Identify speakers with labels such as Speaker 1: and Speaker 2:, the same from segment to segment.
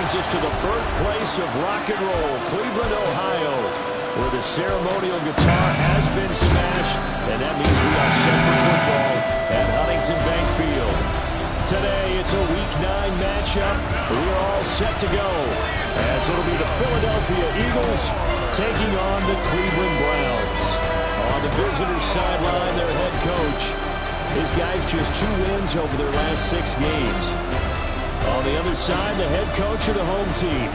Speaker 1: brings us to the birthplace of rock and roll, Cleveland, Ohio, where the ceremonial guitar has been smashed, and that means we are set for football at Huntington Bank Field. Today, it's a Week 9 matchup. We are all set to go, as it'll be the Philadelphia Eagles taking on the Cleveland Browns. On the visitors' sideline, their head coach. His guys just 2 wins over their last 6 games. On the other side, the head coach of the home team.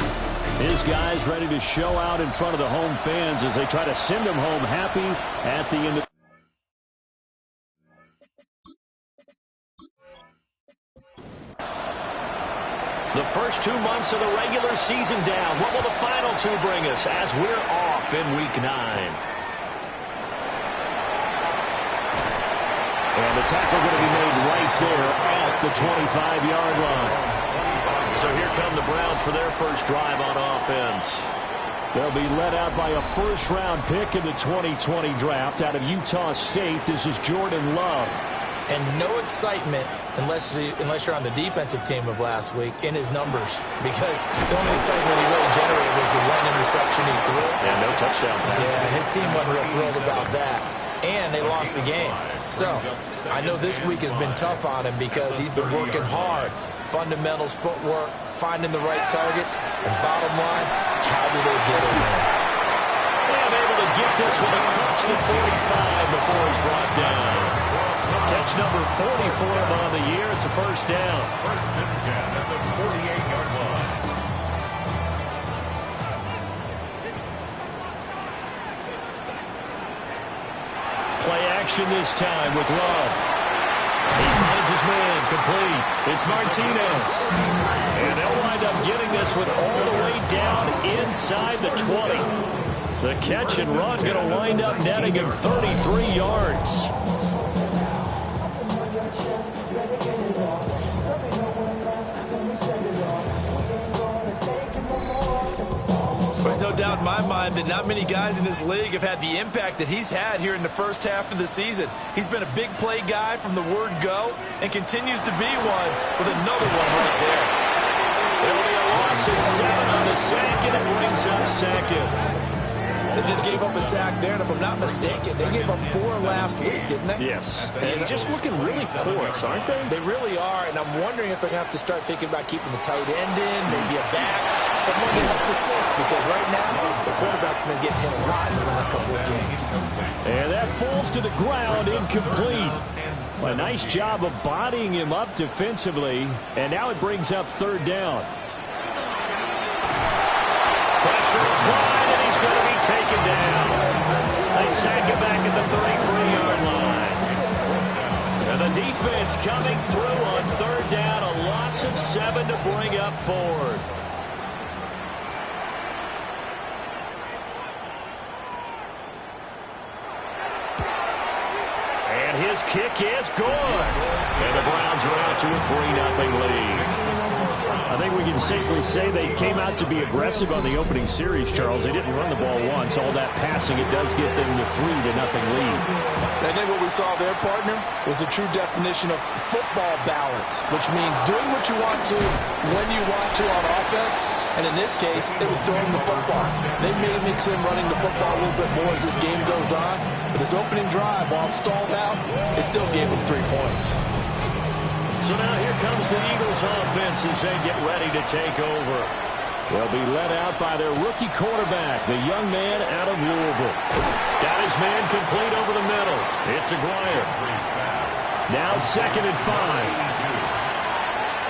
Speaker 1: His guys ready to show out in front of the home fans as they try to send them home happy at the end of the first 2 months of the regular season down. What will the final 2 bring us as we're off in Week 9? And the tackle going to be made right there at the 25-yard line. So here come the Browns for their first drive on offense. They'll be led out by a first-round pick in the 2020 draft out of Utah State. This is Jordan Love.
Speaker 2: And no excitement unless you're on the defensive team of last week in his numbers, because the only excitement he really generated was the 1 interception he threw.
Speaker 1: And no touchdown.
Speaker 2: Yeah, and his team wasn't real thrilled about that. And they lost the game. So I know this week has been tough on him because he's been working hard. Fundamentals, footwork, finding the right targets. And bottom line, how do they get him in?
Speaker 1: And able to get this one across the 45 before he's brought down. Catch number 40 for him on the year. It's a first down. First and 10 at the 48-yard line. Play action this time with Love. He finds his man, complete. It's Martinez. And they'll wind up getting this one all the way down inside the 20. The catch and run going to wind up netting him 33 yards.
Speaker 2: There's no doubt in my mind that not many guys in this league have had the impact that he's had here in the first half of the season. He's been a big play guy from the word go and continues to be one with another one right there.
Speaker 1: It'll be a loss of 7 on the sack, and it brings up second.
Speaker 2: They just gave up a sack there, and if I'm not mistaken, they gave up 4 last week, didn't they?
Speaker 1: Yes. And just looking really porous, aren't they?
Speaker 2: They really are, and I'm wondering if they're going to have to start thinking about keeping the tight end in, maybe a back, someone to help assist, because right now, the quarterback's been getting hit a lot in the last couple of games.
Speaker 1: And that falls to the ground, incomplete. A nice job of bodying him up defensively, and now it brings up 3rd down. Pressure applied, and he's going to be taken down. They sack him back at the 33-yard line. And the defense coming through on 3rd down, a loss of 7 to bring up 4th. And his kick is good. And the Browns are out to a 3-0 lead. I think we can safely say they came out to be aggressive on the opening series, Charles. They didn't run the ball once. All that passing, it does get them the 3-0 lead.
Speaker 3: I think what we saw there, partner, was a true definition of football balance, which means doing what you want to, when you want to on offense. And in this case, it was throwing the football. They may mix in running the football a little bit more as this game goes on. But this opening drive, while it stalled out, it still gave them 3 points.
Speaker 1: So now here comes the Eagles offense as they get ready to take over. They'll be led out by their rookie quarterback, the young man out of Louisville. Got his man complete over the middle. It's Aguirre. Now 2nd and 5.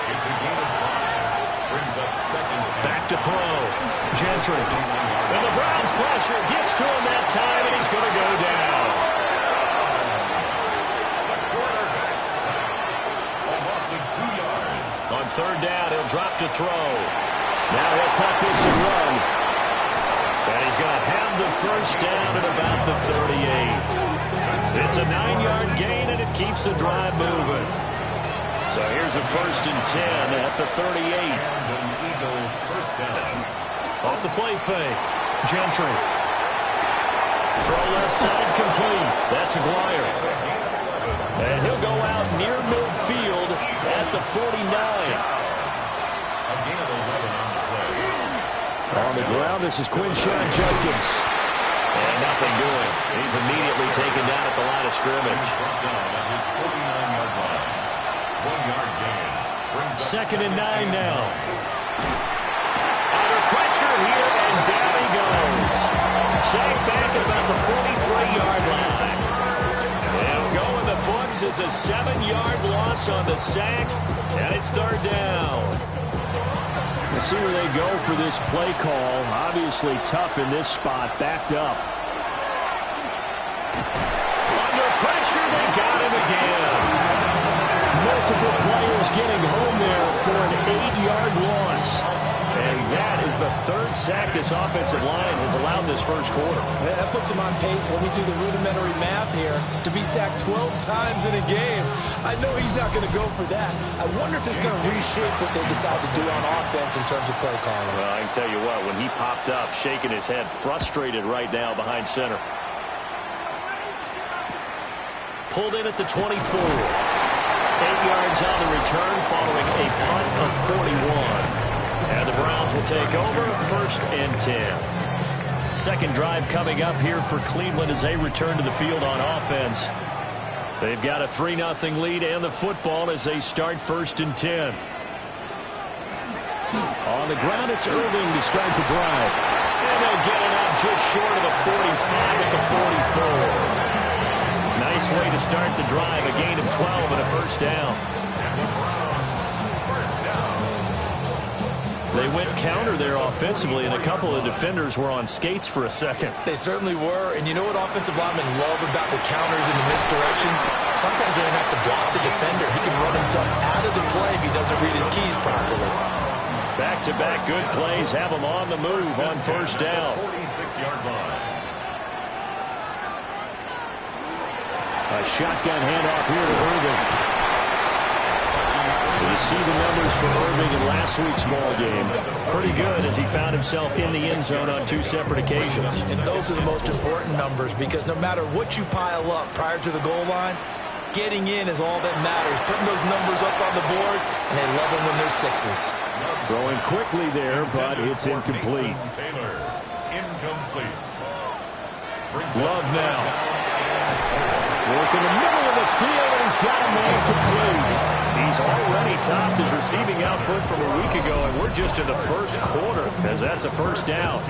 Speaker 4: It's a gain of 5. Brings up 2nd.
Speaker 1: Back to throw. Gentry. And the Browns pressure gets to him that time, and he's going to go down. On 3rd down, he'll drop to throw. Now he'll tuck this and run. And he's going to have the first down at about the 38. It's a 9-yard gain, and it keeps the drive moving. So here's a 1st and 10 at the 38. Off the play fake. Gentry. Throw left side complete. That's Aguirre. And he'll go out near midfield at the 49.
Speaker 4: A gain of 11 on the play.
Speaker 1: On the ground, this is Quinshon Judkins.
Speaker 5: And nothing doing. He's immediately taken down at the line of scrimmage.
Speaker 1: Second and 9 now.
Speaker 5: Under pressure here, and down he goes. Sacked back at about the 43-yard line. And go in the books is a 7-yard loss on the sack, and it's third down.
Speaker 1: We'll see where they go for this play call. Obviously tough in this spot, backed up.
Speaker 5: Under pressure, they got him again.
Speaker 1: Multiple players getting home there for an 8-yard loss.
Speaker 5: And that is the third sack this offensive line has allowed this first quarter.
Speaker 2: Yeah, that puts him on pace. Let me do the rudimentary math here. To be sacked 12 times in a game, I know he's not going to go for that. I wonder if it's going to reshape what they decide to do on offense in terms of play calling.
Speaker 5: Well, I can tell you what, when he popped up, shaking his head, frustrated right now behind center. Pulled in at the 24. 8 yards on the return following a punt of 41. And the Browns will take over, 1st and 10. Second drive coming up here for Cleveland as they return to the field on offense. They've got a 3-0 lead and the football as they start 1st and 10.
Speaker 1: On the ground, it's Irving to start the drive.
Speaker 5: And they'll get it up just short of the 45 at the 44. Nice way to start the drive, a gain of 12 and a first down. They went counter there offensively, and a couple of defenders were on skates for a second.
Speaker 2: They certainly were, and you know what offensive linemen love about the counters and the misdirections? Sometimes you don't have to block the defender. He can run himself out of the play if he doesn't read his keys properly.
Speaker 5: Back-to-back good plays have him on the move on first down.
Speaker 4: 46-yard line.
Speaker 1: A shotgun handoff here to Irving. You see the numbers for Irving in last week's ball game.
Speaker 5: Pretty good as he found himself in the end zone on 2 separate occasions.
Speaker 2: And those are the most important numbers because no matter what you pile up prior to the goal line, getting in is all that matters. Putting those numbers up on the board, and they love them when they're 6s.
Speaker 1: Throwing quickly there, but it's incomplete.
Speaker 4: Incomplete.
Speaker 1: Love now. Work in the middle of the field, and he's got a man complete.
Speaker 5: He's already topped his receiving output from a week ago, and we're just in the first quarter as that's a first down.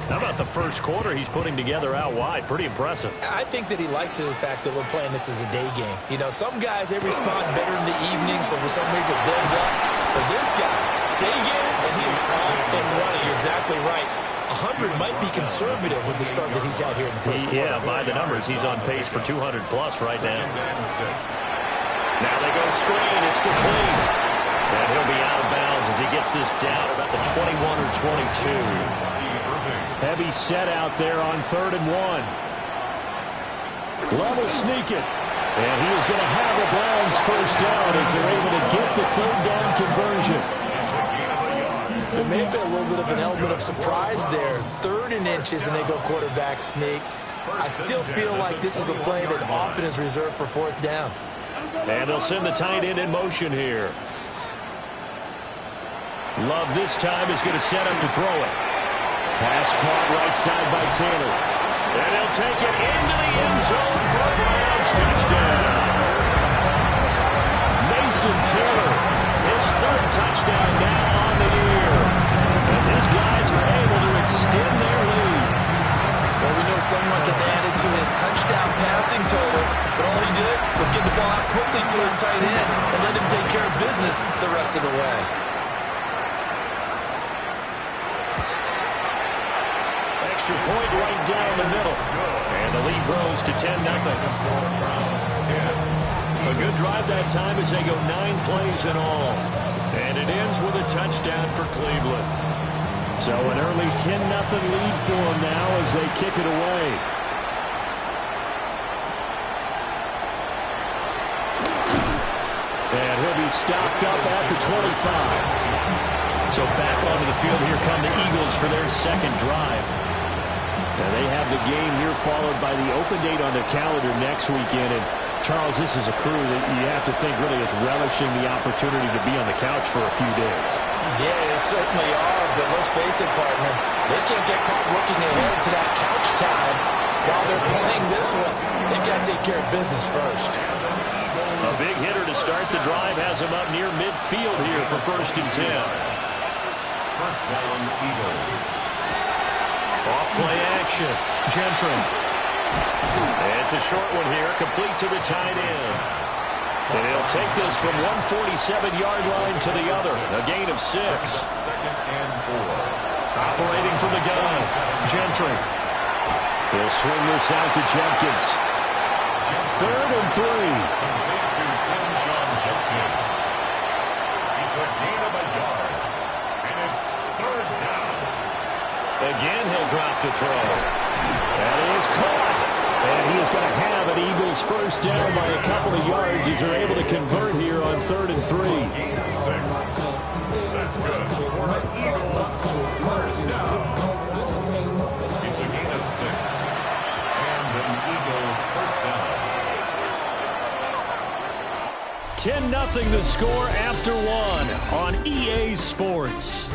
Speaker 5: How about the first quarter he's putting together out wide? Pretty impressive.
Speaker 2: I think that he likes the fact that we're playing this as a day game. You know, some guys, they respond better in the evening, so for some reason it builds up. For this guy, day game, and he's off and running. You're exactly right. 100 might be conservative with the start that he's had here in the first quarter.
Speaker 5: Yeah, by the numbers, he's on pace for 200-plus right now. Now they go screen. It's complete. And he'll be out of bounds as he gets this down about the 21 or 22.
Speaker 1: Heavy set out there on 3rd and 1. Love will sneak it. And he is going to have the Browns first down as they're able to get the 3rd down conversion.
Speaker 2: There may have been a little bit of an element of surprise there. 3rd and inches, and they go quarterback sneak. I still feel like this is a play that often is reserved for 4th down.
Speaker 5: And they'll send the tight end in motion here.
Speaker 1: Love this time is going to set up to throw it. Pass caught right side by Taylor.
Speaker 5: And he'll take it into the end zone for a Browns touchdown.
Speaker 1: Mason Taylor,
Speaker 5: his 3rd touchdown now on the year, as his guys are able to extend their lead.
Speaker 2: Well, we know someone just added to his touchdown passing total, but all he did was get the ball out quickly to his tight end and let him take care of business the rest of the way.
Speaker 5: Extra point right down the middle. And the lead grows to 10-0. A good drive that time as they go 9 plays in all. And it ends with a touchdown for Cleveland.
Speaker 1: So an early 10-0 lead for them now as they kick it away. And he'll be stopped up at the 25.
Speaker 5: So back onto the field, here come the Eagles for their 2nd drive.
Speaker 1: And they have the game here followed by the open date on their calendar next weekend. And Charles, this is a crew that you have to think really is relishing the opportunity to be on the couch for a few days.
Speaker 2: Yeah, they certainly are, but let's face it, partner. They can't get caught looking ahead to that couch time while they're playing this one. They've got to take care of business first.
Speaker 5: A big hitter to start the drive has him up near midfield here for 1st and 10.
Speaker 4: First down, Eagles.
Speaker 5: Off play action. Gentry. It's a short one here, complete to the tight end. And he'll take this from 147-yard line to the other, a gain of 6.
Speaker 4: 2nd and 4.
Speaker 5: Operating from the gun, Gentry.
Speaker 1: He'll swing this out to Jenkins. 3rd and 3.
Speaker 4: Complete to Quinshon Judkins. It's a gain of a yard. And it's 3rd down.
Speaker 5: Again, he'll drop to throw.
Speaker 1: That is caught. And he is going to have an Eagles first down by a couple of yards as they're able to convert here on 3rd and 3.
Speaker 4: Gain of 6. That's good for an Eagles first down. It's a gain of 6. And an Eagle first down.
Speaker 5: 10-0 the score after 1 on EA Sports.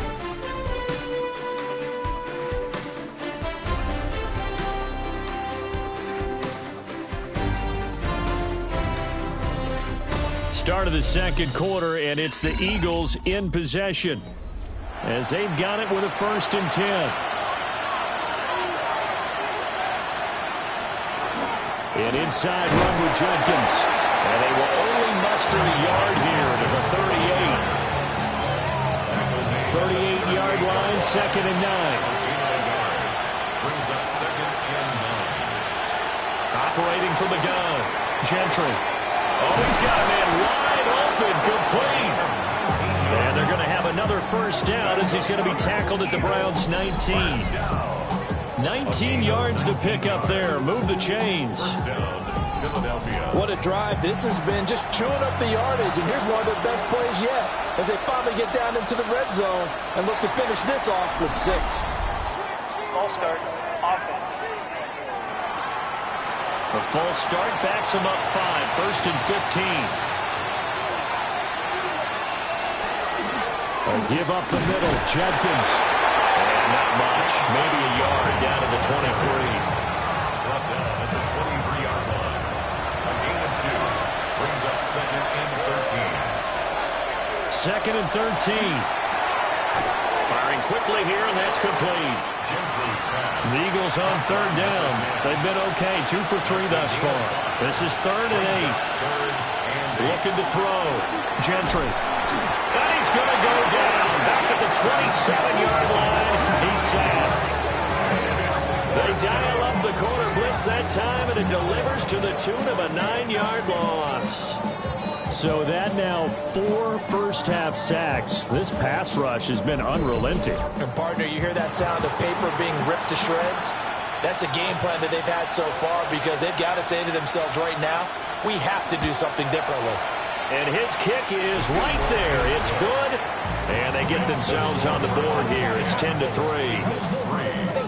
Speaker 5: Start of the 2nd quarter, and it's the Eagles in possession as they've got it with a 1st and 10.
Speaker 1: An inside run with Jenkins.
Speaker 5: And they will only muster a yard here to the 38.
Speaker 1: 38-yard line, 2nd and 9.
Speaker 4: Brings up 2nd and 9.
Speaker 5: Operating from the gun, Gentry. Oh, he's got a man wide open, complete. And they're going to have another first down as he's going to be tackled at the Browns' 19. 19 yards to pick up there. Move the chains.
Speaker 3: What a drive this has been, just chewing up the yardage. And here's one of their best plays yet as they finally get down into the red zone and look to finish this off with 6.
Speaker 6: False start, offense.
Speaker 5: A false start backs him up 5, 1st and 15.
Speaker 1: A give up the middle, Jenkins.
Speaker 5: And not much, maybe a yard down to the 23.
Speaker 4: Brought down at the 23-yard line. A gain of 2 brings up 2nd and 13.
Speaker 5: 2nd and 13. Firing quickly here, and that's complete.
Speaker 4: Gentry's pass.
Speaker 5: The Eagles on 3rd down. They've been okay, 2 for 3 thus far. This is 3rd and 8. Looking to throw. Gentry. And he's going to go down. Back at the 27-yard line. He's sacked. They dial up the corner blitz that time, and it delivers to the tune of a 9-yard loss.
Speaker 1: So that now 4 first-half sacks. This pass rush has been unrelenting.
Speaker 2: And, partner, you hear that sound of paper being ripped to shreds? That's a game plan that they've had so far because they've got to say to themselves right now, we have to do something differently.
Speaker 5: And his kick is right there. It's good. And they get themselves on the board here. It's 10-3.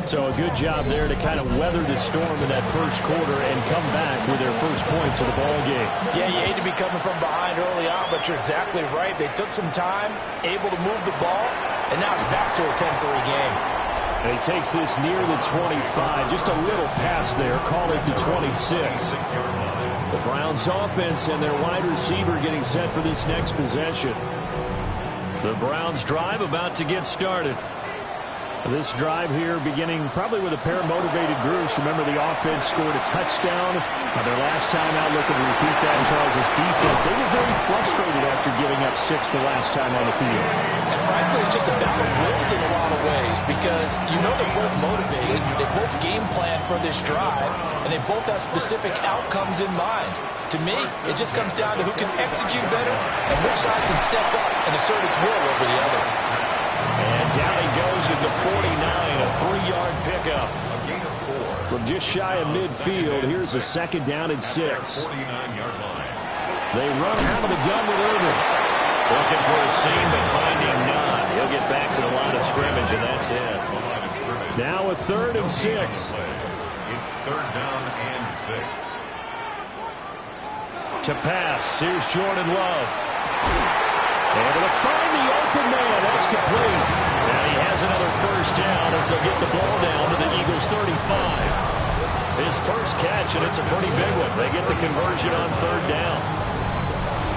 Speaker 1: So a good job there to kind of weather the storm in that first quarter and come back with their first points of the ball game.
Speaker 2: Yeah, you hate to be coming from behind early on, but you're exactly right. They took some time, able to move the ball, and now it's back to a 10-3 game.
Speaker 1: And he takes this near the 25. Just a little pass there. Call it the 26. The Browns offense and their wide receiver getting set for this next possession.
Speaker 5: The Browns drive about to get started.
Speaker 1: This drive here beginning probably with a pair of motivated groups. Remember, the offense scored a touchdown. Their last time out, looking to repeat that. Charles' defense, they were very frustrated after giving up 6 the last time on the field.
Speaker 2: And frankly, it's just a battle of wills in a lot of ways because you know they're both motivated. They both game plan for this drive, and they both have specific outcomes in mind. To me, it just comes down to who can execute better and which side can step up and assert its will over the other.
Speaker 5: And down he goes at the 49, a 3-yard pickup.
Speaker 4: A gain of 4.
Speaker 1: From just shy of midfield, here's a 2nd down and 6.
Speaker 4: 49-yard line.
Speaker 1: They run out of the gun with Irvin.
Speaker 5: Looking for a seam, but finding none. He'll get back to the line of scrimmage, and that's it.
Speaker 4: The line of scrimmage.
Speaker 1: Now a 3rd and 6.
Speaker 4: It's 3rd down and 6.
Speaker 5: To pass, here's Jordan Love. Able to find the open man. That's complete. And he has another first down as they'll get the ball down to the Eagles' 35. His first catch, and it's a pretty big one. They get the conversion on third down.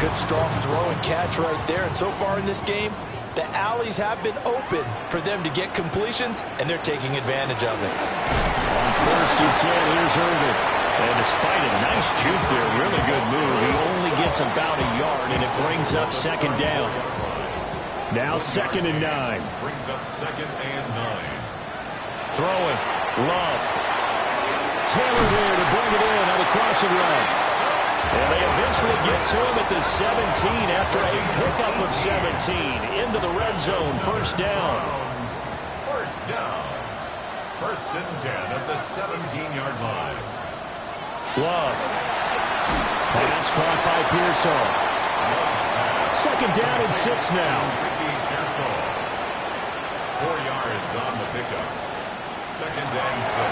Speaker 3: Good, strong throw and catch right there. And so far in this game, the alleys have been open for them to get completions, and they're taking advantage of it.
Speaker 5: On first and 10, here's Irvin. And despite a nice juke there, really good move, he only gets about a yard, and it brings up second down. Now 2nd and 9.
Speaker 4: Brings up 2nd and 9.
Speaker 5: Throwing. Love. Taylor there to bring it in on the crossing route. And they eventually get to him at the 17 after a pickup of 17 into the red zone. First down.
Speaker 4: First down. 1st and 10 at the 17-yard line.
Speaker 5: Love. Pass caught by Pearsall. 2nd down and 6 now.
Speaker 4: 4 yards on the pickup. 2nd and 6.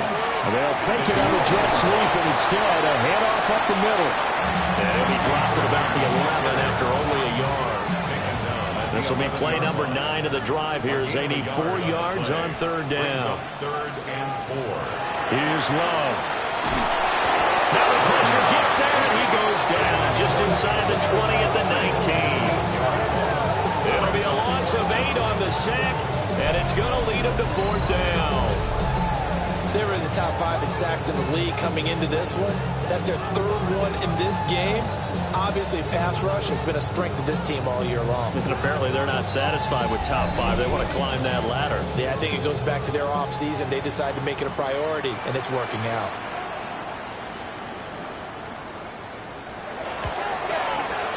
Speaker 5: They'll fake it on the jet sweep, and instead a handoff up the middle. And he dropped it about the 11 after only a yard. This will be play number 9 of the drive here as they need 4 yards on third down.
Speaker 4: 3rd and 4.
Speaker 5: Here's Love. Now the pressure gets there, and he goes down just inside the 20 at the 19. It'll be a loss of 8 on the sack, and it's going to lead him to 4th down.
Speaker 3: They were in the top 5 in sacks in the league coming into this one. That's their 3rd one in this game. Obviously, pass rush has been a strength of this team all year long.
Speaker 5: And apparently they're not satisfied with top 5. They want to climb that ladder.
Speaker 3: Yeah, I think it goes back to their offseason. They decided to make it a priority, and it's working out.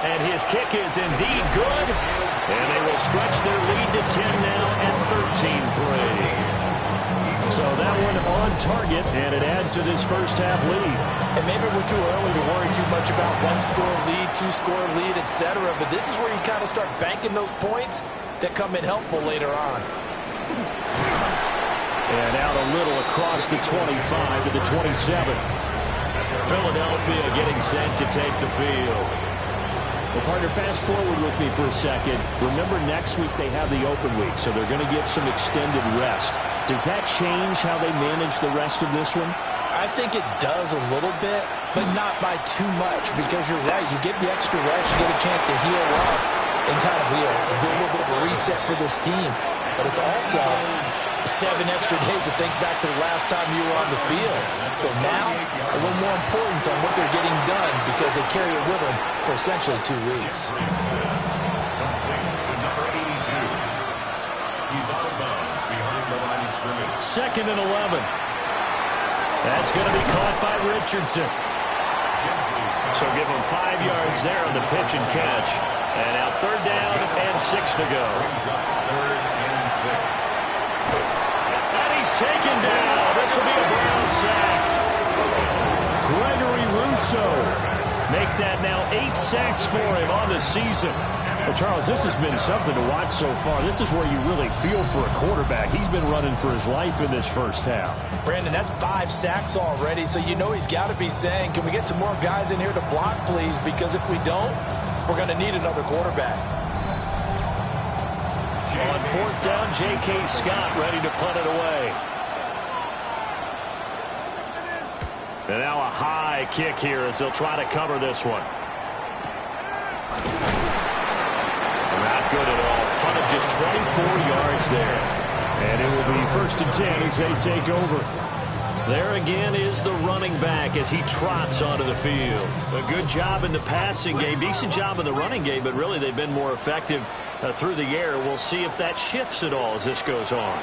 Speaker 5: And his kick is indeed good. And they will stretch their lead to 10 now at 13-3. So that one on target, and it adds to this first half lead.
Speaker 3: And maybe we're too early to worry too much about 1-score lead, 2-score lead, etc. But this is where you kind of start banking those points that come in helpful later on.
Speaker 5: And out a little across the 25 to the 27. Philadelphia getting set to take the field. Well, partner, fast forward with me for a second. Remember, next week they have the open week, so they're going to get some extended rest. Does that change how they manage the rest of this one?
Speaker 3: I think it does a little bit, but not by too much, because you're right. You get the extra rest, you get a chance to heal up and kind of do a little bit of a reset for this team. But it's also 7 extra days to think back to the last time you were on the field. So now, a little more importance on what they're getting done because they carry it with them for essentially 2 weeks.
Speaker 4: He's out of bounds behind the line of scrimmage.
Speaker 5: 2nd and 11. That's going to be caught by Richardson. So give him 5 yards there on the pitch and catch. And now 3rd down and 6 to go.
Speaker 4: 3rd and 6.
Speaker 5: And he's taken down. This will be a Brown sack. Gregory Rousseau make that now 8 sacks for him on the season. Well, Charles, this has been something to watch so far. This is where you really feel for a quarterback. He's been running for his life in this first half.
Speaker 3: Brandon, that's 5 sacks already, so you know he's got to be saying, can we get some more guys in here to block, please? Because if we don't, we're going to need another quarterback.
Speaker 5: On 4th down, J.K. Scott ready to punt it away. And now a high kick here as they'll try to cover this one. Not good at all. Punt of just 24 yards there. And it will be 1st and 10 as they take over. There again is the running back as he trots onto the field. A good job in the passing game. Decent job in the running game, but really they've been more effective through the air. We'll see if that shifts at all as this goes on.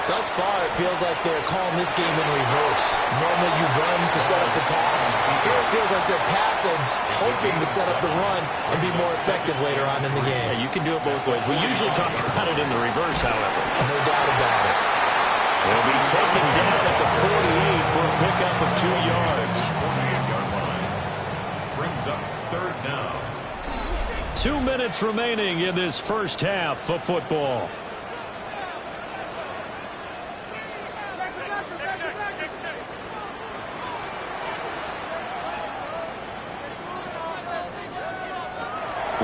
Speaker 3: Thus far, it feels like they're calling this game in reverse. Normally you run to set up the pass. Here it feels like they're passing, hoping to set up the run and be more effective later on in the game.
Speaker 5: Yeah, you can do it both ways. We usually talk about it in the reverse, however.
Speaker 3: No doubt about it.
Speaker 5: They'll be taken down at the 48 for a pickup of 2 yards.
Speaker 4: 48-yard line. Brings up 3rd down.
Speaker 5: 2 minutes remaining in this first half of football.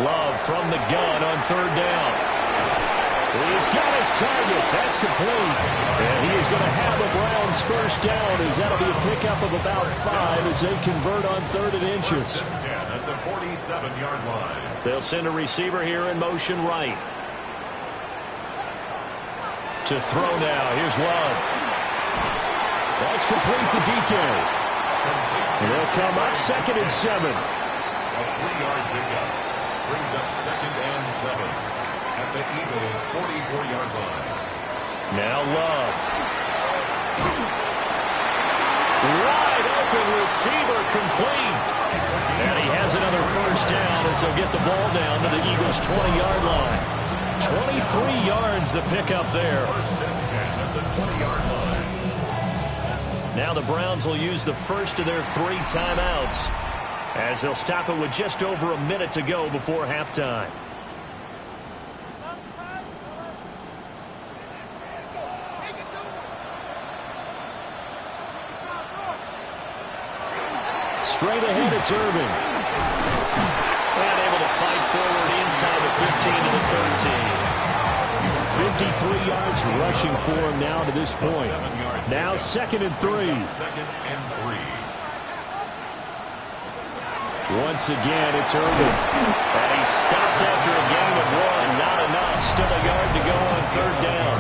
Speaker 5: Love from the gun on third down. He's got his target. That's complete. And he is going to have the Browns first down, as that'll be a pickup of about 5 as they convert on 3rd and inches.
Speaker 4: At the 47-yard line.
Speaker 5: They'll send a receiver here in motion right. To throw now. Here's Love. That's complete to DK. And they'll come up 2nd and 7.
Speaker 4: A 3-yard pickup brings up 2nd and 7 at the Eagles' 44-yard line.
Speaker 5: Now Love. Wide open receiver, complete. And he has another first down as they'll get the ball down to the Eagles' 20-yard line. 23 yards the pickup there.
Speaker 4: First and 10 at the 20-yard line.
Speaker 5: Now the Browns will use the first of their 3 timeouts, as they'll stop it with just over a minute to go before halftime. Straight ahead, it's Irvin. And able to fight forward inside the 15 to the 13. 53 yards rushing for him now to this point. Now 2nd and 3.
Speaker 4: 2nd and 3.
Speaker 5: Once again, it's Irvin. And he stopped after a gain of 1. Not enough. Still a yard to go on 3rd down.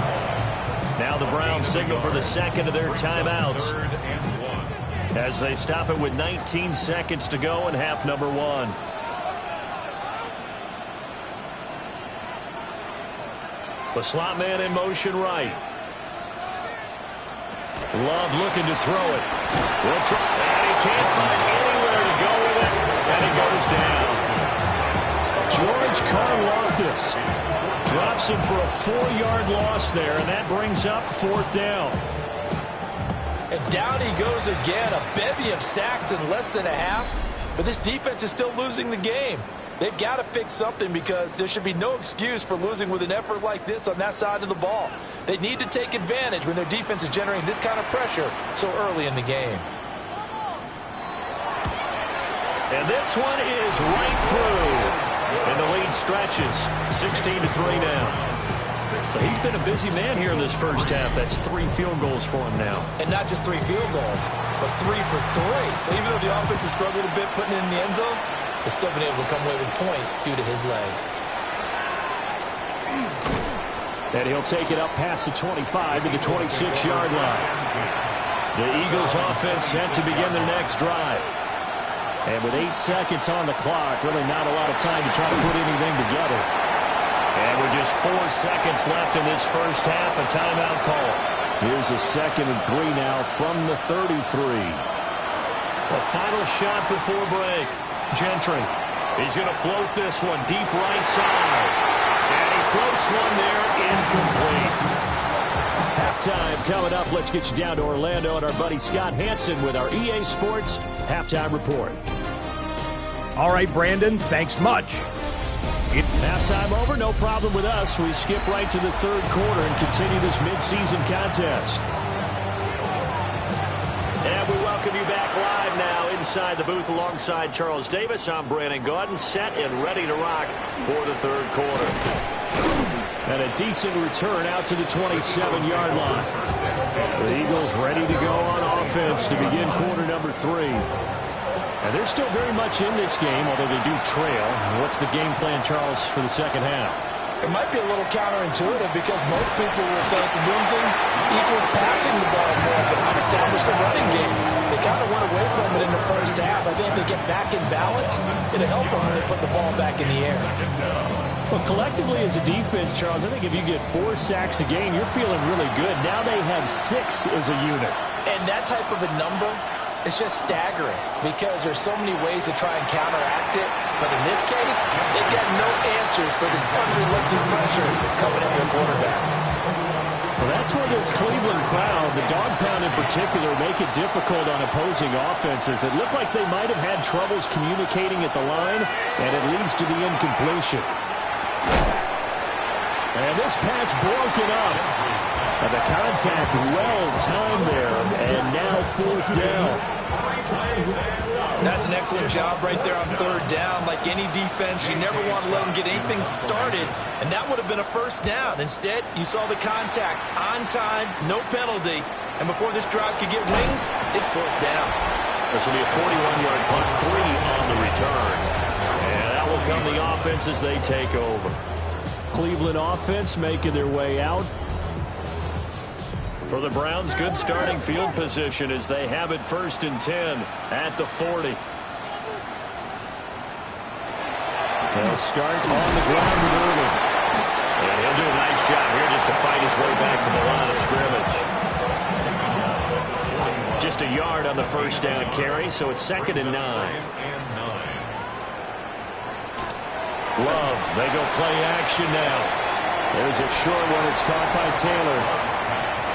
Speaker 5: Now the Browns signal for the 2nd of their timeouts,
Speaker 4: 3rd and 1.
Speaker 5: as they stop it with 19 seconds to go in half number 1. The slot man in motion right. Love looking to throw it. Will try, and he can't find anywhere to go with it, and he goes down. George Karlaftis drops him for a 4-yard loss there, and that brings up 4th down.
Speaker 3: And down he goes again. A bevy of sacks in less than a half. But this defense is still losing the game. They've got to fix something, because there should be no excuse for losing with an effort like this on that side of the ball. They need to take advantage when their defense is generating this kind of pressure so early in the game.
Speaker 5: And this one is right through. And the lead stretches. 16-3 now. So he's been a busy man here in this first half. That's 3 field goals for him now.
Speaker 2: And not just 3 field goals, but 3 for 3. So even though the offense has struggled a bit putting it in the end zone, they've still been able to come away with points due to his leg.
Speaker 5: And he'll take it up past the 25 to the 26-yard line. The Eagles offense set to begin their next drive. And with 8 seconds on the clock, really not a lot of time to try to put anything together. And with just 4 seconds left in this first half, a timeout call. Here's a 2nd and 3 now from the 33. A final shot before break. Gentry. He's going to float this one deep right side. And he floats one there, incomplete. Halftime coming up. Let's get you down to Orlando and our buddy Scott Hansen with our EA Sports Halftime Report.
Speaker 7: All right, Brandon, thanks much.
Speaker 5: Halftime over, no problem with us. We skip right to the 3rd quarter and continue this midseason contest. And we welcome you back live now inside the booth alongside Charles Davis. I'm Brandon Gaudin, set and ready to rock for the 3rd quarter. And a decent return out to the 27-yard line. The Eagles ready to go on offense to begin quarter number 3. And they're still very much in this game, although they do trail. What's the game plan, Charles, for the second half?
Speaker 3: It might be a little counterintuitive, because most people will think losing equals passing the ball more, but not establish the running game. They kind of went away from it in the first half. I think if they get back in balance, it'll help them when they put the ball back in the air.
Speaker 5: Well, collectively as a defense, Charles, I think if you get 4 sacks a game, you're feeling really good. Now they have 6 as a unit.
Speaker 3: And that type of a number, it's just staggering, because there's so many ways to try and counteract it. But in this case, they get no answers for this unrelenting pressure coming at their quarterback.
Speaker 5: Well, that's where this Cleveland crowd, the dog pound in particular, make it difficult on opposing offenses. It looked like they might have had troubles communicating at the line, and it leads to the incompletion. And this pass broken up. And the contact well timed there, and now 4th down.
Speaker 2: That's an excellent job right there on third down. Like any defense, you never want to let them get anything started, and that would have been a first down. Instead, you saw the contact on time, no penalty, and before this drive could get wings, it's fourth down.
Speaker 5: This will be a 41-yard punt, 3 on the return. And that will come the offense as they take over.
Speaker 1: Cleveland offense making their way out.
Speaker 5: For the Browns, good starting field position as they have it 1st and 10 at the 40.
Speaker 1: They'll start on the ground with Irvin.
Speaker 5: And he'll do a nice job here just to fight his way back to the line of scrimmage. Just a yard on the first down carry, so it's 2nd and 9.
Speaker 1: Love, they go play action now. There's a short one. It's caught by Taylor.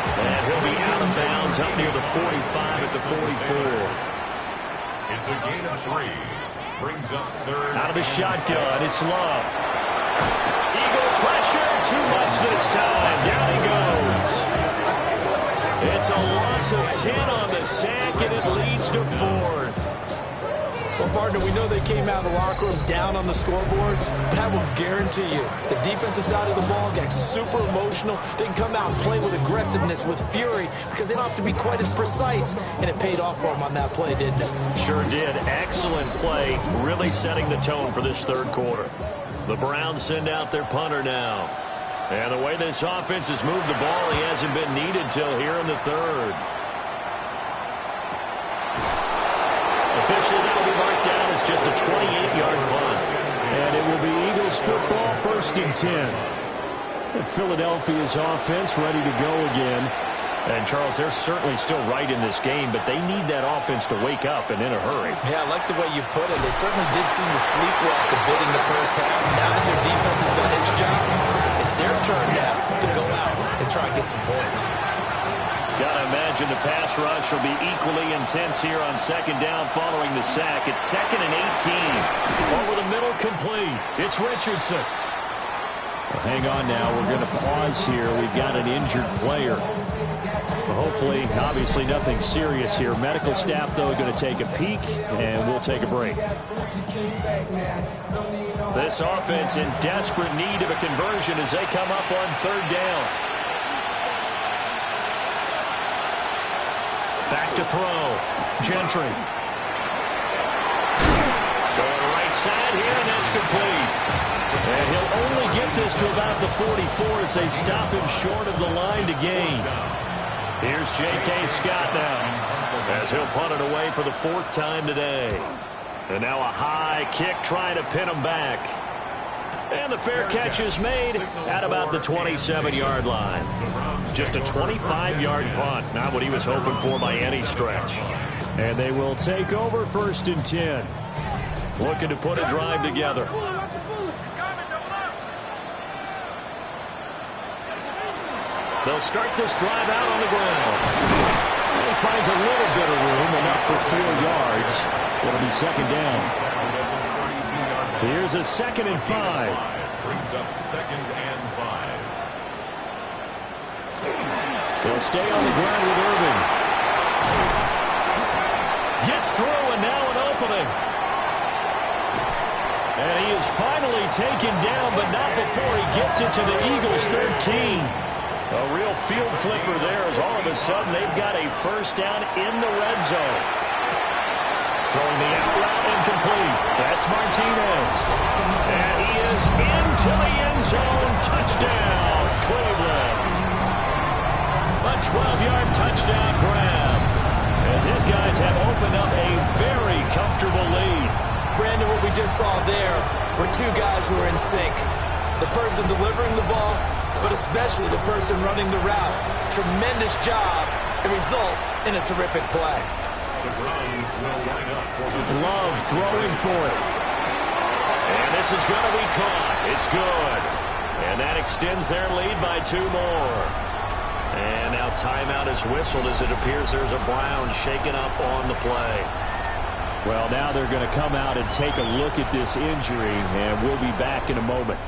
Speaker 5: And he'll be out of bounds up near the 45 at the 44.
Speaker 4: It's a gain of 3. Brings up third.
Speaker 5: Out of the shotgun, it's Love. Eagle pressure, too much this time. Down he goes. It's a loss of 10 on the sack, and it leads to 4th.
Speaker 2: Well, partner, we know they came out of the locker room down on the scoreboard, but I will guarantee you the defensive side of the ball got super emotional. They can come out and play with aggressiveness, with fury, because they don't have to be quite as precise, and it paid off for them on that play, didn't it?
Speaker 5: Sure did. Excellent play, really setting the tone for this third quarter. The Browns send out their punter now. And the way this offense has moved the ball, he hasn't been needed till here in the third. Officially, that'll be marked down as just a 28-yard punt.
Speaker 1: And it will be Eagles football, 1st and 10. Philadelphia's offense ready to go again.
Speaker 5: And, Charles, they're certainly still right in this game, but they need that offense to wake up and in a hurry.
Speaker 2: Yeah, I like the way you put it. They certainly did seem to sleepwalk a bit in the first half. Now that their defense has done its job, it's their turn now to go out and try and get some points.
Speaker 5: Gotta imagine the pass rush will be equally intense here on 2nd down following the sack. It's 2nd and 18. Over the middle, complete. It's Richardson.
Speaker 1: Well, hang on now. We're going to pause here. We've got an injured player. Well, hopefully, obviously nothing serious here. Medical staff, though, are going to take a peek, and we'll take a break.
Speaker 5: This offense in desperate need of a conversion as they come up on 3rd down. Back to throw. Gentry. Going right side here, and that's complete. And he'll only get this to about the 44 as they stop him short of the line to gain. Here's J.K. Scott now as he'll punt it away for the 4th time today. And now a high kick trying to pin him back. And the fair catch is made at about the 27-yard line. Just a 25-yard punt. Not what he was hoping for by any stretch.
Speaker 1: And they will take over 1st and 10.
Speaker 5: Looking to put a drive together. They'll start this drive out on the ground.
Speaker 1: He finds a little bit of room, enough for 4 yards. It'll be 2nd down. Here's a 2nd and 5.
Speaker 4: Brings up 2nd and 5.
Speaker 1: They'll stay on the ground with Irvin.
Speaker 5: Gets through, and now an opening. And he is finally taken down, but not before he gets it to the Eagles' 13. A real field flipper there as all of a sudden they've got a 1st down in the red zone. Throwing the out route incomplete. That's Martinez. And he is into the end zone. Touchdown, Cleveland. A 12-yard touchdown grab. As his guys have opened up a very comfortable lead.
Speaker 2: Brandon, what we just saw there were 2 guys who were in sync. The person delivering the ball, but especially the person running the route. Tremendous job. It results in a terrific play.
Speaker 4: The Browns will line up for the
Speaker 1: Love throwing for it.
Speaker 5: And this is going to be caught. It's good. And that extends their lead by 2 more. And now timeout is whistled as it appears there's a Brown shaken up on the play.
Speaker 1: Well, now they're going to come out and take a look at this injury, and we'll be back in a moment.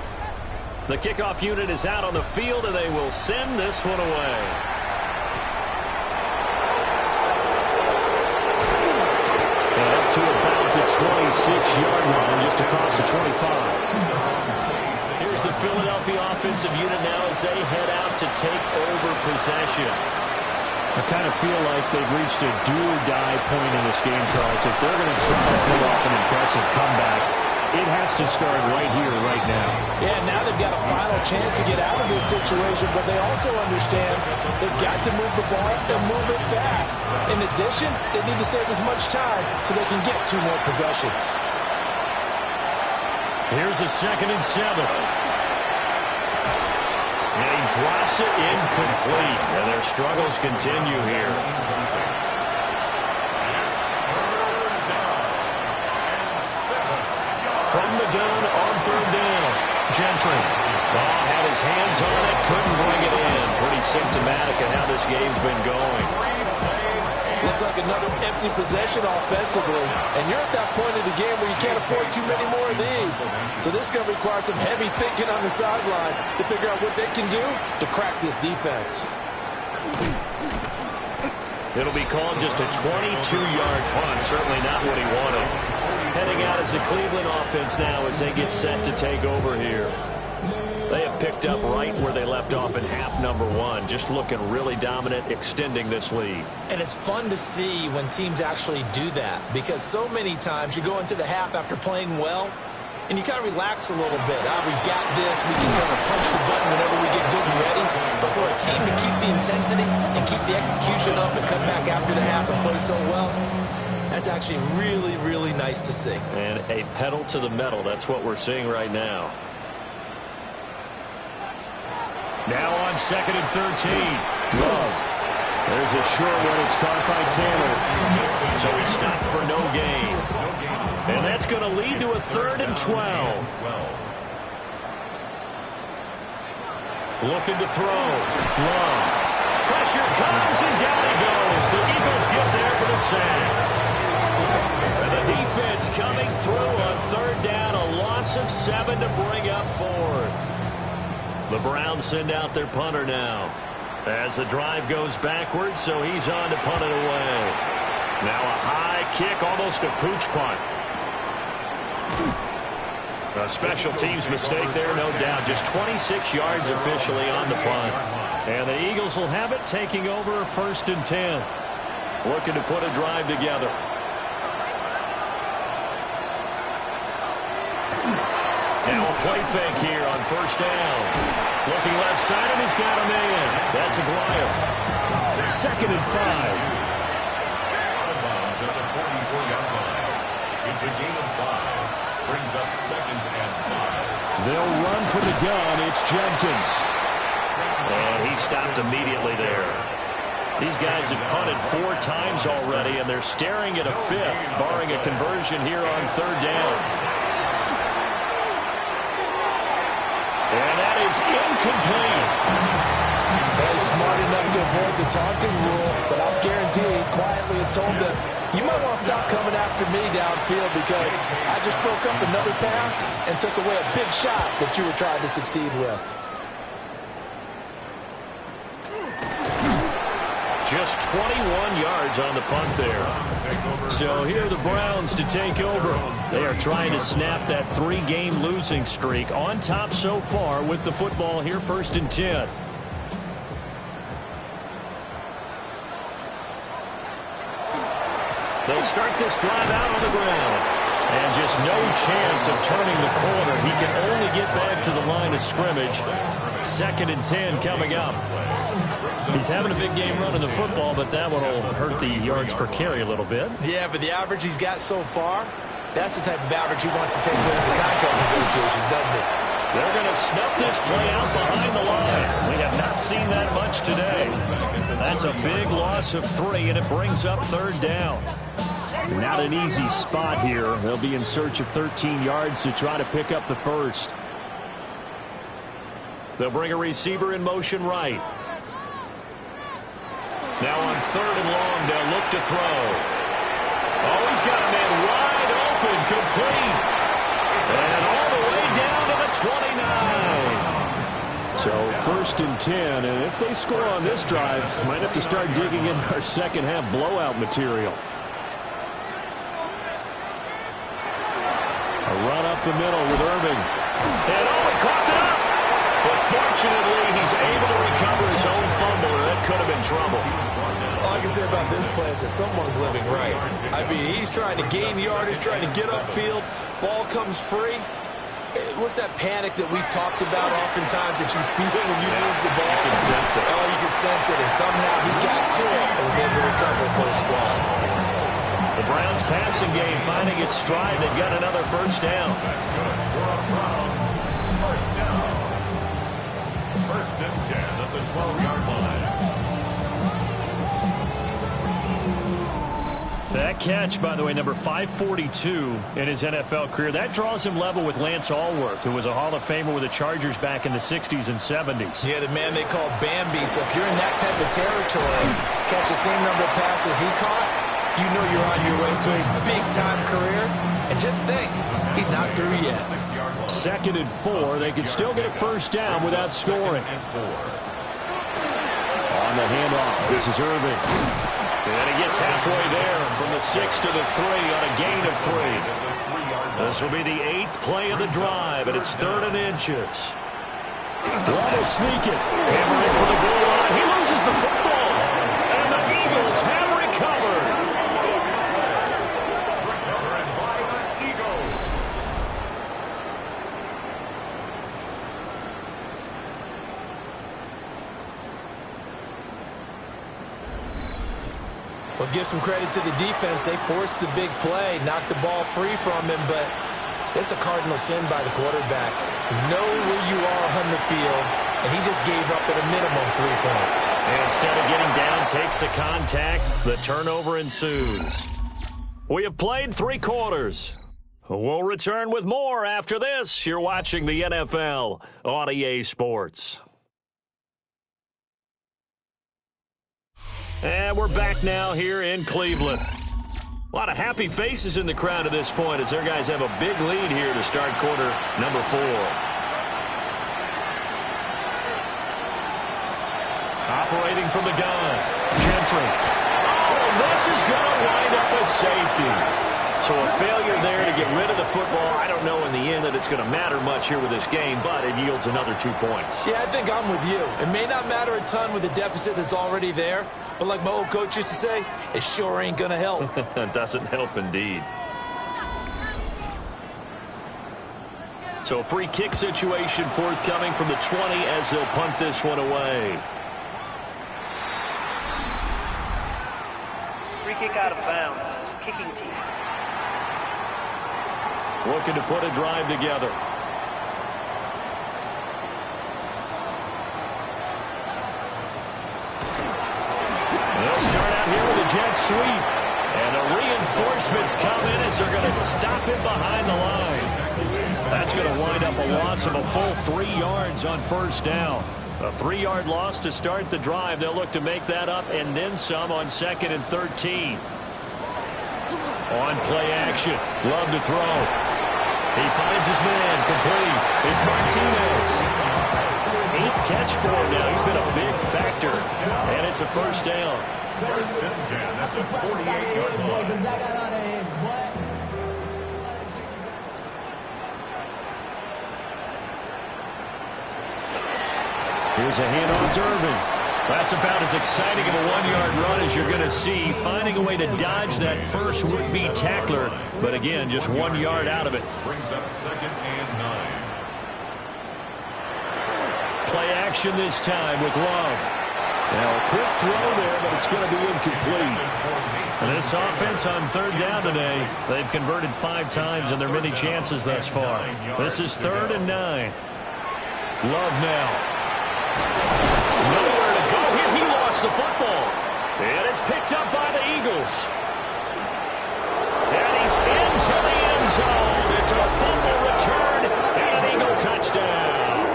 Speaker 5: The kickoff unit is out on the field, and they will send this one away.
Speaker 1: And
Speaker 5: to about the 26-yard line, just across the 25. Here's the Philadelphia offensive unit now as they head out to take over possession.
Speaker 1: I kind of feel like they've reached a do-or-die point in this game, Charles. If they're going to try to pull off an impressive comeback, it has to start right here, right now.
Speaker 3: Yeah, now they've got a final chance to get out of this situation, but they also understand they've got to move the ball and move it fast. In addition, they need to save as much time so they can get 2 more possessions.
Speaker 5: Here's a 2nd and 7. And he drops it incomplete. And their struggles continue here. From the gun on 3rd down. Gentry. Had his hands on it, couldn't bring it in. Pretty symptomatic of how this game's been going.
Speaker 3: Looks like another empty possession offensively. And you're at that point in the game where you can't afford too many more of these. So this is going to require some heavy thinking on the sideline to figure out what they can do to crack this defense.
Speaker 5: It'll be called just a 22-yard punt. Certainly not what he wanted. Heading out as the Cleveland offense now as they get set to take over here. They have picked up right where they left off in half number 1. Just looking really dominant, extending this lead.
Speaker 2: And it's fun to see when teams actually do that, because so many times you go into the half after playing well, and you kind of relax a little bit. We've got this. We can kind of punch the button whenever we get good and ready. But for a team to keep the intensity and keep the execution up and come back after the half and play so well, that's actually really, really nice to see.
Speaker 5: And a pedal to the metal. That's what we're seeing right now. Now on 2nd and 13.
Speaker 1: Love. There's a short one. It's caught by Taylor.
Speaker 5: So he stopped for no gain. And that's going to lead to a 3rd and 12. Looking to throw. Love. Pressure comes and down he goes. The Eagles get there for the sack. And the defense coming through on 3rd down. A loss of 7 to bring up 4th. The Browns send out their punter now. As the drive goes backwards, so he's on to punt it away. Now a high kick, almost a pooch punt. A special teams mistake there, no doubt. Just 26 yards officially on the punt. And the Eagles will have it, taking over 1st and 10. Looking to put a drive together. Now a play fake here on 1st down. Looking left side, and he's got a man. That's Aguirre.
Speaker 1: 2nd and 5.
Speaker 4: Out of bounds at the 44-yard line. It's a gain of 5. Brings up 2nd and 5.
Speaker 1: They'll run for the gun. It's Jenkins.
Speaker 5: And he stopped immediately there. These guys have punted 4 times already, and they're staring at a 5th, barring a conversion here on 3rd down. And that is incomplete.
Speaker 3: He's smart enough to avoid the taunting rule, but I'm guaranteed quietly has told them, you might want to stop coming after me downfield because I just broke up another pass and took away a big shot that you were trying to succeed with.
Speaker 5: Just 21 yards on the punt there. So here are the Browns to take over. They are trying to snap that 3-game losing streak, on top so far with the football here, 1st and 10. They'll start this drive out on the ground. And just no chance of turning the corner. He can only get back to the line of scrimmage. 2nd and 10 coming up. He's having a big game running the football, but that one will hurt the yards per carry a little bit.
Speaker 2: Yeah, but the average he's got so far, that's the type of average he wants to take with the contract negotiations, doesn't it?
Speaker 5: They're going to snuff this play out behind the line. We have not seen that much today. That's a big loss of 3, and it brings up 3rd down.
Speaker 1: Not an easy spot here. They'll be in search of 13 yards to try to pick up the 1st.
Speaker 5: They'll bring a receiver in motion right. Now on 3rd and long, they'll look to throw. Oh, he's got a man wide open, complete. And all the way down to the 29.
Speaker 1: So 1st and 10, and if they score on this drive, might have to start digging in our second half blowout material. run up the middle with Irving. And he caught it up. But fortunately, he's able to recover his own fumble, or that could have been trouble.
Speaker 2: All I can say about this play is that someone's living right. I mean, he's trying to gain yardage, trying to get upfield. Ball comes free. What's that panic that we've talked about oftentimes that you feel when you lose the ball?
Speaker 1: You can sense it.
Speaker 2: Oh, you can sense it. And somehow he got to it and was able to recover for a squad.
Speaker 1: The Browns passing game finding its stride. They've got another first down.
Speaker 4: First down. First and 10 at the 12-yard line.
Speaker 1: That catch, by the way, number 542 in his NFL career. That draws him level with Lance Allworth, who was a Hall of Famer with the Chargers back in the 60s and 70s.
Speaker 2: Yeah, the man they call Bambi. So if you're in that type of territory, catch the same number of passes he caught, you know you're on your way to a big-time career. And just think, he's not through yet.
Speaker 1: 2nd and 4. They can still get a first down without scoring. On the handoff, this is Irving. And he gets halfway there from the 6 to the 3 on a gain of 3. This will be the 8th play of the drive, and it's 3rd and inches. Almost sneak it. Hammer in for the goal line. He loses the football. And the Eagles have recovered.
Speaker 2: Well, give some credit to the defense. They forced the big play, knocked the ball free from him, but it's a cardinal sin by the quarterback. Know where you are on the field, and he just gave up at a minimum 3 points.
Speaker 1: And instead of getting down, takes the contact. The turnover ensues. We have played 3 quarters. We'll return with more after this. You're watching the NFL on EA Sports. And we're back now here in Cleveland. A lot of happy faces in the crowd at this point as their guys have a big lead here to start quarter number 4. Operating from the gun, Gentry. Oh, this is going to wind up as safety. So a failure there to get rid of the football. I don't know in the end that it's going to matter much here with this game, but it yields another 2 points.
Speaker 2: Yeah, I think I'm with you. It may not matter a ton with the deficit that's already there, but like my old coach used to say, it sure ain't going to help.
Speaker 1: It doesn't help indeed. So a free kick situation forthcoming from the 20 as they'll punt this one away.
Speaker 6: Free kick out of bounds. Kicking team.
Speaker 1: Looking to put a drive together. They'll start out here with a jet sweep. And the reinforcements come in as they're going to stop him behind the line. That's going to wind up a loss of a full 3 yards on first down. A 3-yard loss to start the drive. They'll look to make that up and then some on 2nd and 13. On play action. Love to throw. He finds his man complete. It's Martinez. 8th catch for him now. He's been a big factor. And it's a first down.
Speaker 4: First and 10. That's a 48-yard line.
Speaker 1: Here's a handoff to Irving. That's about as exciting of a 1-yard run as you're going to see. Finding a way to dodge that first would-be tackler. But again, just 1 yard out of it.
Speaker 4: Brings up 2nd and 9.
Speaker 1: Play action this time with Love. Now a quick throw there, but it's going to be incomplete. And this offense on 3rd down today, they've converted 5 times in their many chances thus far. This is 3rd and 9. Love now. Nowhere to go here. He lost the football. And it's picked up by the Eagles. And he's into the end zone. It's a fumble return and an Eagle touchdown.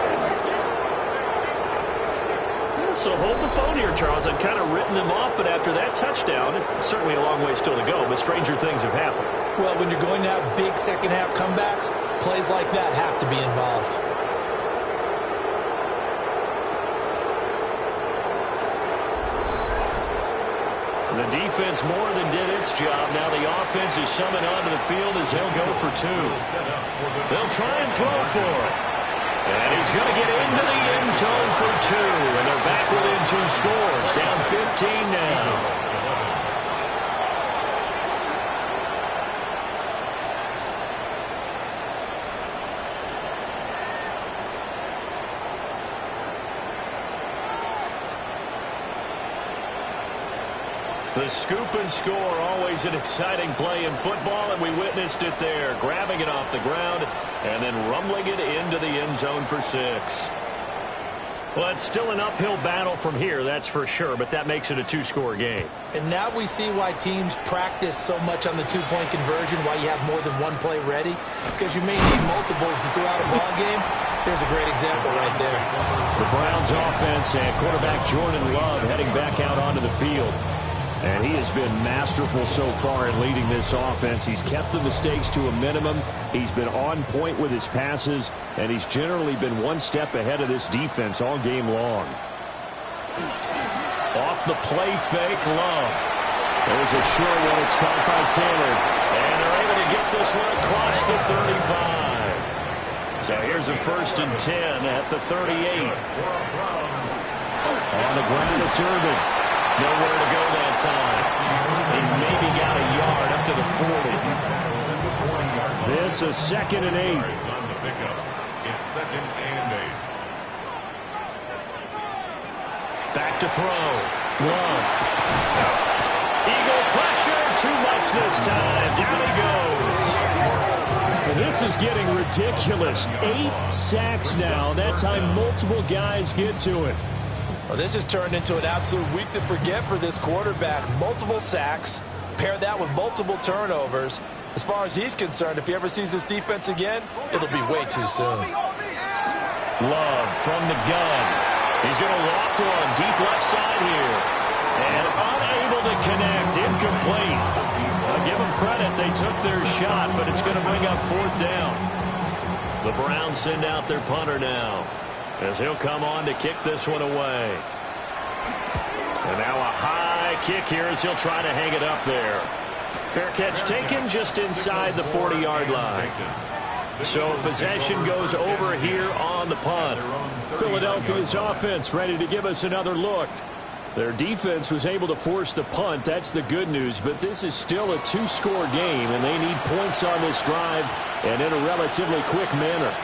Speaker 1: So hold the phone here, Charles. I've kind of written them off, but after that touchdown, certainly a long way still to go, but stranger things have happened.
Speaker 2: Well, when you're going to have big second-half comebacks, plays like that have to be involved.
Speaker 5: The defense more than did its job. Now the offense is summoned onto the field as they'll go for two. They'll try and throw for it. And he's going to get into the end zone for two. And they're back within 2 scores. Down 15 now. The scoop and score, always an exciting play in football, and we witnessed it there. Grabbing it off the ground and then rumbling it into the end zone for 6.
Speaker 7: Well, it's still an uphill battle from here, that's for sure, but that makes it a 2-score game.
Speaker 2: And now we see why teams practice so much on the 2-point conversion, why you have more than one play ready, because you may need multiples to throw out a ball game. There's a great example right there.
Speaker 1: The Browns offense and quarterback Jordan Love heading back out onto the field. And he has been masterful so far in leading this offense. He's kept the mistakes to a minimum. He's been on point with his passes, and he's generally been one step ahead of this defense all game long. Off the play fake, Love. There's a short one. It's caught by Taylor. And they're able to get this one across the 35. So here's a 1st and 10 at the 38. On the ground, it's Urban. Nowhere to go that time. He maybe got a yard up to the 40. This is 2nd and 8.
Speaker 4: It's 2nd and 8.
Speaker 1: Back to throw. Love. Eagle pressure. Too much this time. Down he goes. And this is getting ridiculous. 8 sacks now. That time multiple guys get to it.
Speaker 2: Well, this has turned into an absolute week to forget for this quarterback. Multiple sacks, pair that with multiple turnovers. As far as he's concerned, if he ever sees this defense again, it'll be way too soon.
Speaker 1: Love from the gun. He's going to loft one deep left side here. And unable to connect, incomplete. I'll give them credit, they took their shot, but it's going to bring up 4th down. The Browns send out their punter now, as he'll come on to kick this one away. And now a high kick here as he'll try to hang it up there. Fair catch taken just inside the 40-yard line. So possession goes over here on the punt. Philadelphia's offense ready to give us another look. Their defense was able to force the punt. That's the good news. But this is still a 2-score game, and they need points on this drive and in a relatively quick manner.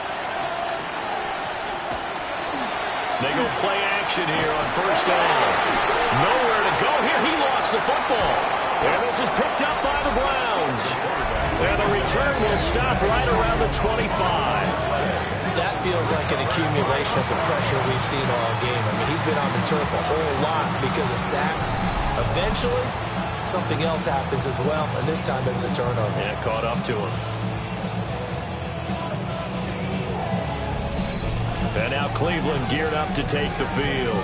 Speaker 1: They go play action here on 1st down. Nowhere to go here. He lost the football. And this is picked up by the Browns. And the return will stop right around the 25.
Speaker 2: That feels like an accumulation of the pressure we've seen all game. I mean, he's been on the turf a whole lot because of sacks. Eventually, something else happens as well. And this time it was a turnover.
Speaker 5: Yeah, caught up to him. And now Cleveland geared up to take the field.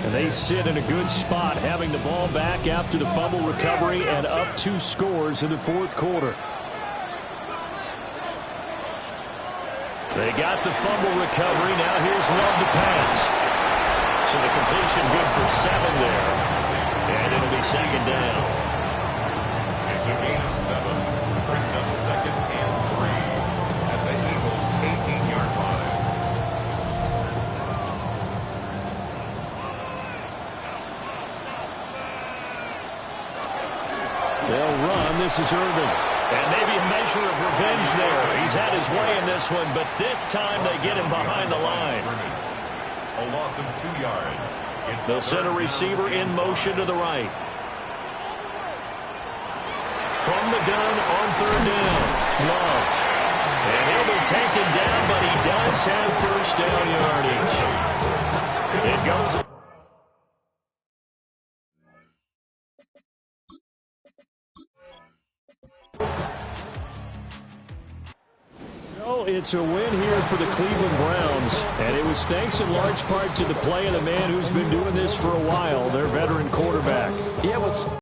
Speaker 1: And they sit in a good spot, having the ball back after the fumble recovery and up 2 scores in the 4th quarter.
Speaker 5: They got the fumble recovery. Now here's Love to pass. So the completion good for 7 there. And it'll be 2nd down.
Speaker 4: It's a gain of 7. Brings up 2nd and 3 at the Eagles' 18-yard line.
Speaker 1: They'll run. This is Urban.
Speaker 5: And maybe a measure of revenge there. He's had his way in this one, but this time they get him behind the line.
Speaker 4: A loss of 2 yards.
Speaker 5: They'll send a receiver in motion to the right. From the gun on 3rd down. Love. And he'll be taken down, but he does have 1st down yardage. It goes.
Speaker 1: So it's a win here for the Cleveland Browns, and it was thanks in large part to the play of the man who's been doing this for a while, their veteran quarterback.
Speaker 2: Yeah, it was